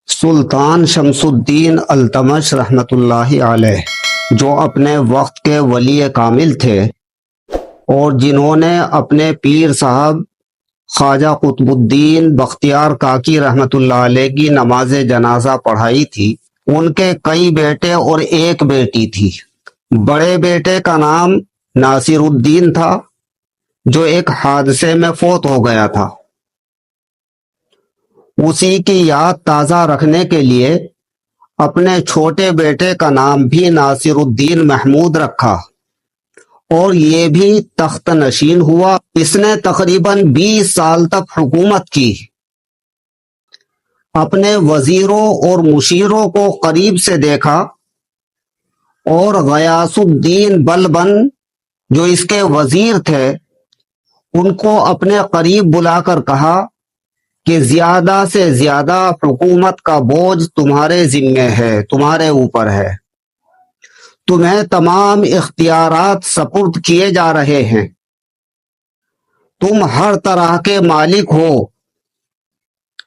سلطان شمس الدین التمش رحمۃ اللہ علیہ، جو اپنے وقت کے ولی کامل تھے اور جنہوں نے اپنے پیر صاحب خواجہ قطب الدین بختیار کاکی رحمۃ اللہ علیہ کی نماز جنازہ پڑھائی تھی، ان کے کئی بیٹے اور ایک بیٹی تھی۔ بڑے بیٹے کا نام ناصر الدین تھا، جو ایک حادثے میں فوت ہو گیا تھا۔ اسی کی یاد تازہ رکھنے کے لیے اپنے چھوٹے بیٹے کا نام بھی ناصر الدین محمود رکھا اور یہ بھی تخت نشین ہوا۔ اس نے تقریباً 20 سال تک حکومت کی، اپنے وزیروں اور مشیروں کو قریب سے دیکھا اور غیاث الدین بلبن جو اس کے وزیر تھے ان کو اپنے قریب بلا کر کہا کہ زیادہ سے زیادہ حکومت کا بوجھ تمہارے ذمے ہے، تمہارے اوپر ہے، تمہیں تمام اختیارات سپرد کیے جا رہے ہیں، تم ہر طرح کے مالک ہو،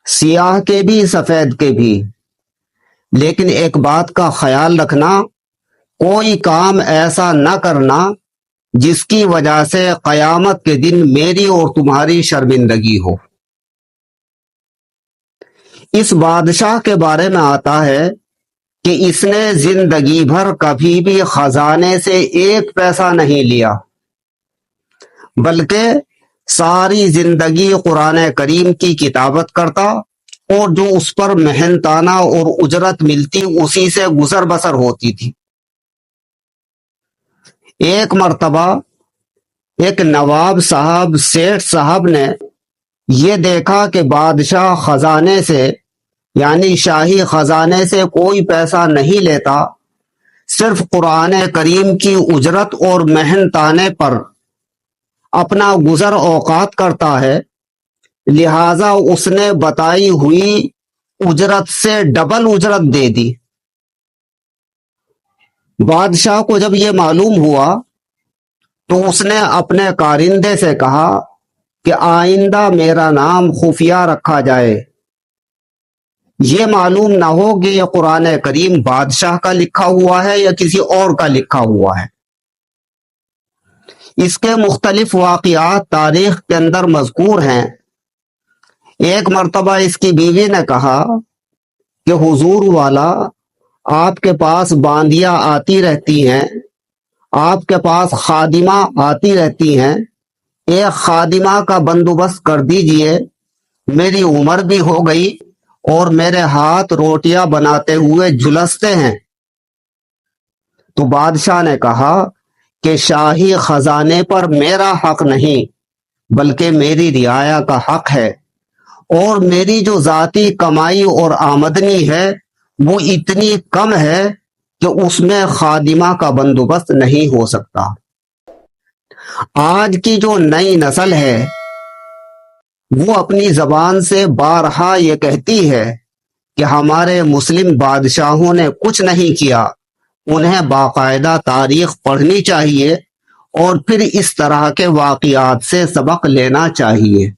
سیاہ کے بھی سفید کے بھی، لیکن ایک بات کا خیال رکھنا، کوئی کام ایسا نہ کرنا جس کی وجہ سے قیامت کے دن میری اور تمہاری شرمندگی ہو۔ اس بادشاہ کے بارے میں آتا ہے کہ اس نے زندگی بھر کبھی بھی خزانے سے ایک پیسہ نہیں لیا، بلکہ ساری زندگی قرآن کریم کی کتابت کرتا اور جو اس پر محنتانہ اور اجرت ملتی اسی سے گزر بسر ہوتی تھی۔ ایک مرتبہ ایک نواب صاحب سیٹھ صاحب نے یہ دیکھا کہ بادشاہ خزانے سے یعنی شاہی خزانے سے کوئی پیسہ نہیں لیتا، صرف قرآن کریم کی اجرت اور محنتانے پر اپنا گزر اوقات کرتا ہے، لہذا اس نے بتائی ہوئی اجرت سے ڈبل اجرت دے دی۔ بادشاہ کو جب یہ معلوم ہوا تو اس نے اپنے کارندے سے کہا کہ آئندہ میرا نام خفیہ رکھا جائے، یہ معلوم نہ ہو کہ یہ قرآن کریم بادشاہ کا لکھا ہوا ہے یا کسی اور کا لکھا ہوا ہے۔ اس کے مختلف واقعات تاریخ کے اندر مذکور ہیں۔ ایک مرتبہ اس کی بیوی نے کہا کہ حضور والا، آپ کے پاس باندیاں آتی رہتی ہیں، آپ کے پاس خادمہ آتی رہتی ہیں، ایک خادمہ کا بندوبست کر دیجئے، میری عمر بھی ہو گئی اور میرے ہاتھ روٹیاں بناتے ہوئے جھلستے ہیں۔ تو بادشاہ نے کہا کہ شاہی خزانے پر میرا حق نہیں بلکہ میری رعایا کا حق ہے، اور میری جو ذاتی کمائی اور آمدنی ہے وہ اتنی کم ہے کہ اس میں خادمہ کا بندوبست نہیں ہو سکتا۔ آج کی جو نئی نسل ہے وہ اپنی زبان سے بارہا یہ کہتی ہے کہ ہمارے مسلم بادشاہوں نے کچھ نہیں کیا، انہیں باقاعدہ تاریخ پڑھنی چاہیے اور پھر اس طرح کے واقعات سے سبق لینا چاہیے۔